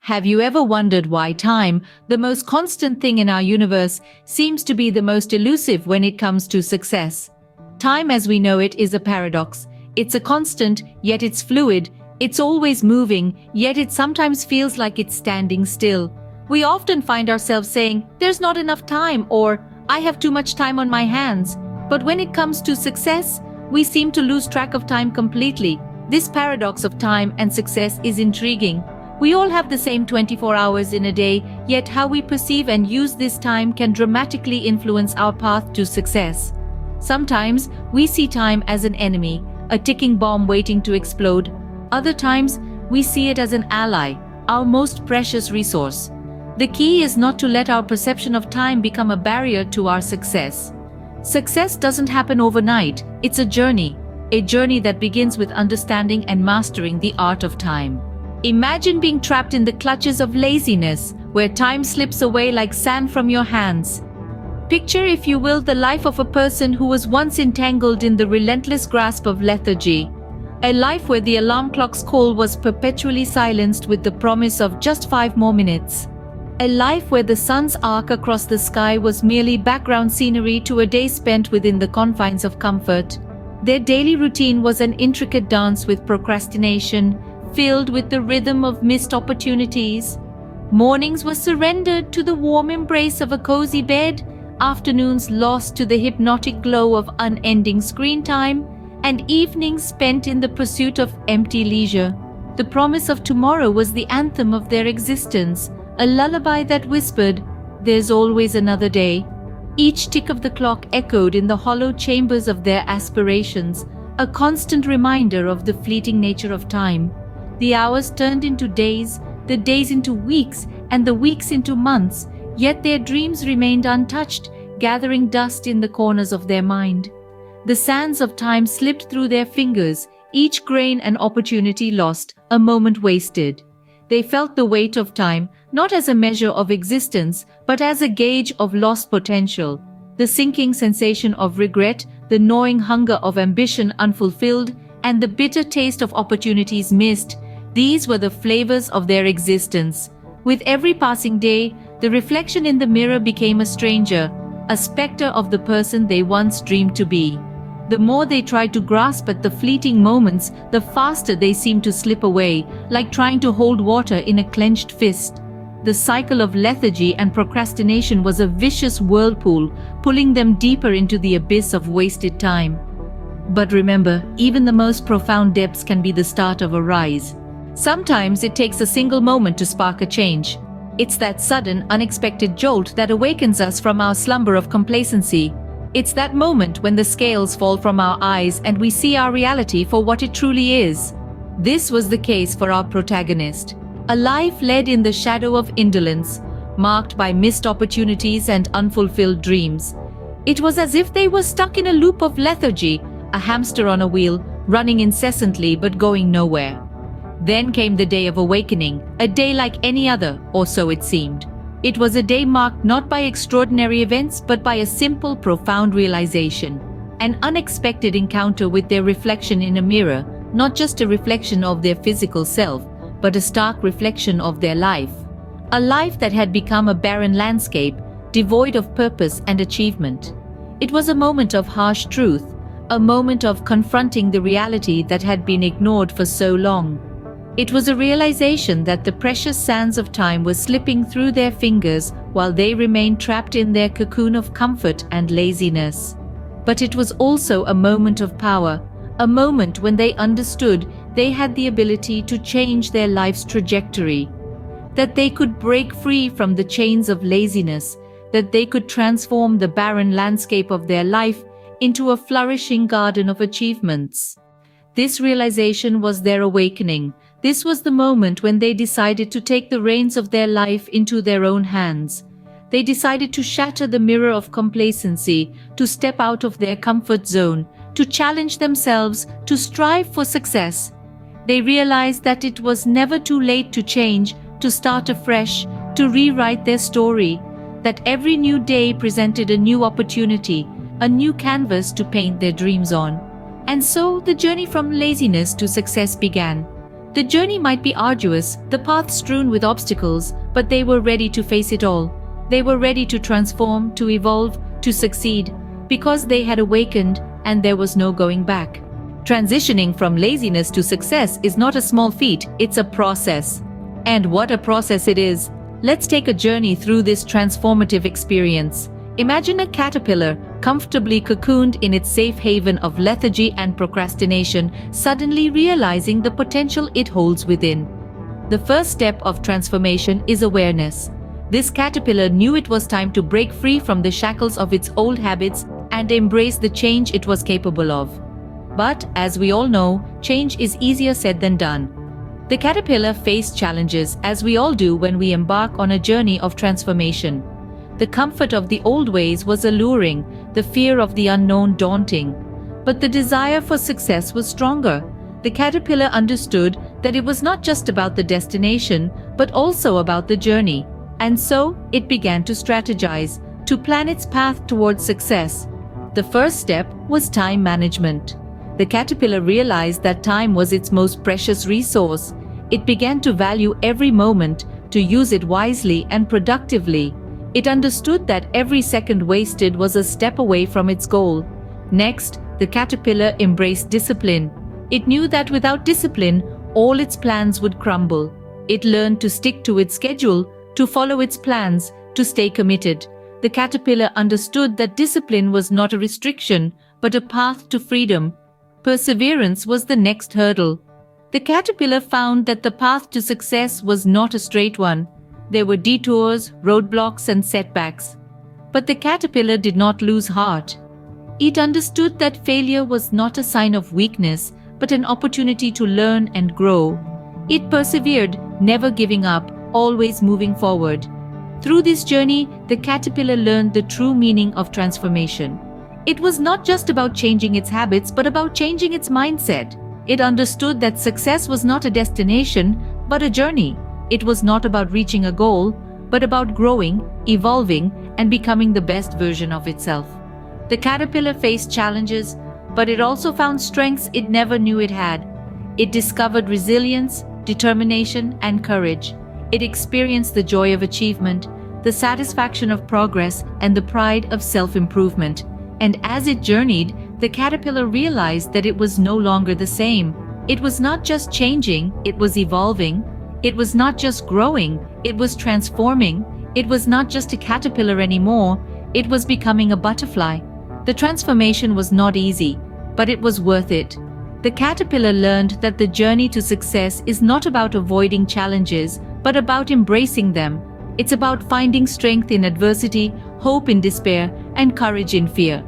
Have you ever wondered why time, the most constant thing in our universe, seems to be the most elusive when it comes to success? Time as we know it is a paradox. It's a constant, yet it's fluid. It's always moving, yet it sometimes feels like it's standing still. We often find ourselves saying, "There's not enough time," or "I have too much time on my hands." But when it comes to success, we seem to lose track of time completely. This paradox of time and success is intriguing. We all have the same 24 hours in a day, yet how we perceive and use this time can dramatically influence our path to success. Sometimes we see time as an enemy, a ticking bomb waiting to explode. Other times we see it as an ally, our most precious resource. The key is not to let our perception of time become a barrier to our success. Success doesn't happen overnight. It's a journey that begins with understanding and mastering the art of time. Imagine being trapped in the clutches of laziness, where time slips away like sand from your hands. Picture, if you will, the life of a person who was once entangled in the relentless grasp of lethargy. A life where the alarm clock's call was perpetually silenced with the promise of just 5 more minutes. A life where the sun's arc across the sky was merely background scenery to a day spent within the confines of comfort. Their daily routine was an intricate dance with procrastination, filled with the rhythm of missed opportunities. Mornings were surrendered to the warm embrace of a cozy bed, afternoons lost to the hypnotic glow of unending screen time, and evenings spent in the pursuit of empty leisure. The promise of tomorrow was the anthem of their existence, a lullaby that whispered, "There's always another day." Each tick of the clock echoed in the hollow chambers of their aspirations, a constant reminder of the fleeting nature of time. The hours turned into days, the days into weeks, and the weeks into months, yet their dreams remained untouched, gathering dust in the corners of their mind. The sands of time slipped through their fingers, each grain an opportunity lost, a moment wasted. They felt the weight of time, not as a measure of existence, but as a gauge of lost potential. The sinking sensation of regret, the gnawing hunger of ambition unfulfilled, and the bitter taste of opportunities missed, these were the flavors of their existence. With every passing day, the reflection in the mirror became a stranger, a specter of the person they once dreamed to be. The more they tried to grasp at the fleeting moments, the faster they seemed to slip away, like trying to hold water in a clenched fist. The cycle of lethargy and procrastination was a vicious whirlpool, pulling them deeper into the abyss of wasted time. But remember, even the most profound depths can be the start of a rise. Sometimes it takes a single moment to spark a change. It's that sudden, unexpected jolt that awakens us from our slumber of complacency. It's that moment when the scales fall from our eyes and we see our reality for what it truly is. This was the case for our protagonist. A life led in the shadow of indolence, marked by missed opportunities and unfulfilled dreams. It was as if they were stuck in a loop of lethargy, a hamster on a wheel, running incessantly but going nowhere. Then came the day of awakening, a day like any other, or so it seemed. It was a day marked not by extraordinary events, but by a simple, profound realization. An unexpected encounter with their reflection in a mirror, not just a reflection of their physical self, but a stark reflection of their life. A life that had become a barren landscape, devoid of purpose and achievement. It was a moment of harsh truth, a moment of confronting the reality that had been ignored for so long. It was a realization that the precious sands of time were slipping through their fingers while they remained trapped in their cocoon of comfort and laziness. But it was also a moment of power, a moment when they understood they had the ability to change their life's trajectory, that they could break free from the chains of laziness, that they could transform the barren landscape of their life into a flourishing garden of achievements. This realization was their awakening. This was the moment when they decided to take the reins of their life into their own hands. They decided to shatter the mirror of complacency, to step out of their comfort zone, to challenge themselves, to strive for success. They realized that it was never too late to change, to start afresh, to rewrite their story, that every new day presented a new opportunity, a new canvas to paint their dreams on. And so the journey from laziness to success began. The journey might be arduous, the path strewn with obstacles, but they were ready to face it all. They were ready to transform, to evolve, to succeed, because they had awakened and there was no going back. Transitioning from laziness to success is not a small feat, it's a process. And what a process it is! Let's take a journey through this transformative experience. Imagine a caterpillar, comfortably cocooned in its safe haven of lethargy and procrastination, suddenly realizing the potential it holds within. The first step of transformation is awareness. This caterpillar knew it was time to break free from the shackles of its old habits and embrace the change it was capable of. But, as we all know, change is easier said than done. The caterpillar faced challenges, as we all do when we embark on a journey of transformation. The comfort of the old ways was alluring, the fear of the unknown daunting. But the desire for success was stronger. The caterpillar understood that it was not just about the destination, but also about the journey. And so, it began to strategize, to plan its path towards success. The first step was time management. The caterpillar realized that time was its most precious resource. It began to value every moment, to use it wisely and productively. It understood that every second wasted was a step away from its goal. Next, the caterpillar embraced discipline. It knew that without discipline, all its plans would crumble. It learned to stick to its schedule, to follow its plans, to stay committed. The caterpillar understood that discipline was not a restriction, but a path to freedom. Perseverance was the next hurdle. The caterpillar found that the path to success was not a straight one. There were detours, roadblocks, and setbacks. But the caterpillar did not lose heart. It understood that failure was not a sign of weakness, but an opportunity to learn and grow. It persevered, never giving up, always moving forward. Through this journey, the caterpillar learned the true meaning of transformation. It was not just about changing its habits, but about changing its mindset. It understood that success was not a destination, but a journey. It was not about reaching a goal, but about growing, evolving, and becoming the best version of itself. The caterpillar faced challenges, but it also found strengths it never knew it had. It discovered resilience, determination, and courage. It experienced the joy of achievement, the satisfaction of progress, and the pride of self-improvement. And as it journeyed, the caterpillar realized that it was no longer the same. It was not just changing, it was evolving. It was not just growing, it was transforming. It was not just a caterpillar anymore, it was becoming a butterfly. The transformation was not easy, but it was worth it. The caterpillar learned that the journey to success is not about avoiding challenges, but about embracing them. It's about finding strength in adversity, hope in despair, and courage in fear.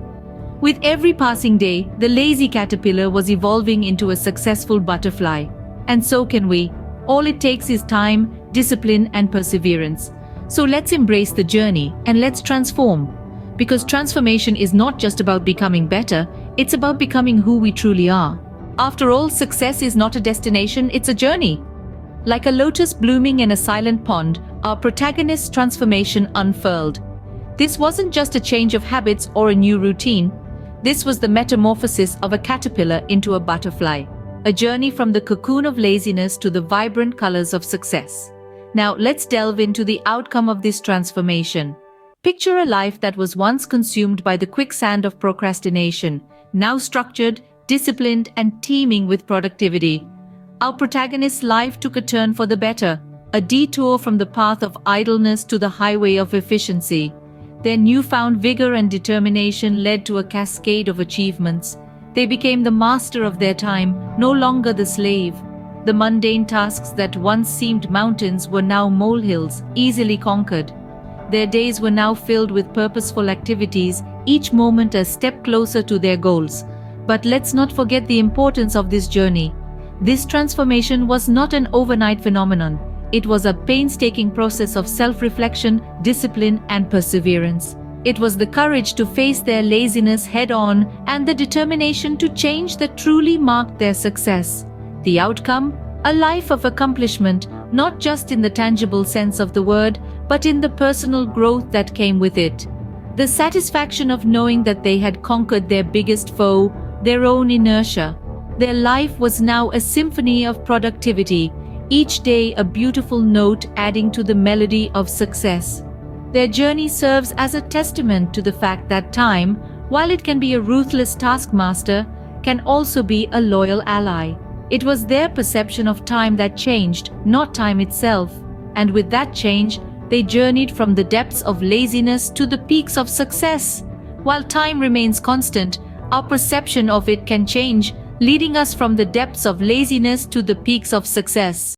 With every passing day, the lazy caterpillar was evolving into a successful butterfly. And so can we. All it takes is time, discipline, and perseverance. So let's embrace the journey and let's transform. Because transformation is not just about becoming better, it's about becoming who we truly are. After all, success is not a destination, it's a journey. Like a lotus blooming in a silent pond, our protagonist's transformation unfurled. This wasn't just a change of habits or a new routine. This was the metamorphosis of a caterpillar into a butterfly. A journey from the cocoon of laziness to the vibrant colors of success. Now let's delve into the outcome of this transformation. Picture a life that was once consumed by the quicksand of procrastination, now structured, disciplined, and teeming with productivity. Our protagonist's life took a turn for the better, a detour from the path of idleness to the highway of efficiency. Their newfound vigor and determination led to a cascade of achievements. They became the master of their time, no longer the slave. The mundane tasks that once seemed mountains were now molehills, easily conquered. Their days were now filled with purposeful activities, each moment a step closer to their goals. But let's not forget the importance of this journey. This transformation was not an overnight phenomenon. It was a painstaking process of self-reflection, discipline, and perseverance. It was the courage to face their laziness head-on and the determination to change that truly marked their success. The outcome? A life of accomplishment, not just in the tangible sense of the word, but in the personal growth that came with it. The satisfaction of knowing that they had conquered their biggest foe, their own inertia. Their life was now a symphony of productivity, each day a beautiful note adding to the melody of success. Their journey serves as a testament to the fact that time, while it can be a ruthless taskmaster, can also be a loyal ally. It was their perception of time that changed, not time itself, and with that change, they journeyed from the depths of laziness to the peaks of success. While time remains constant, our perception of it can change, leading us from the depths of laziness to the peaks of success.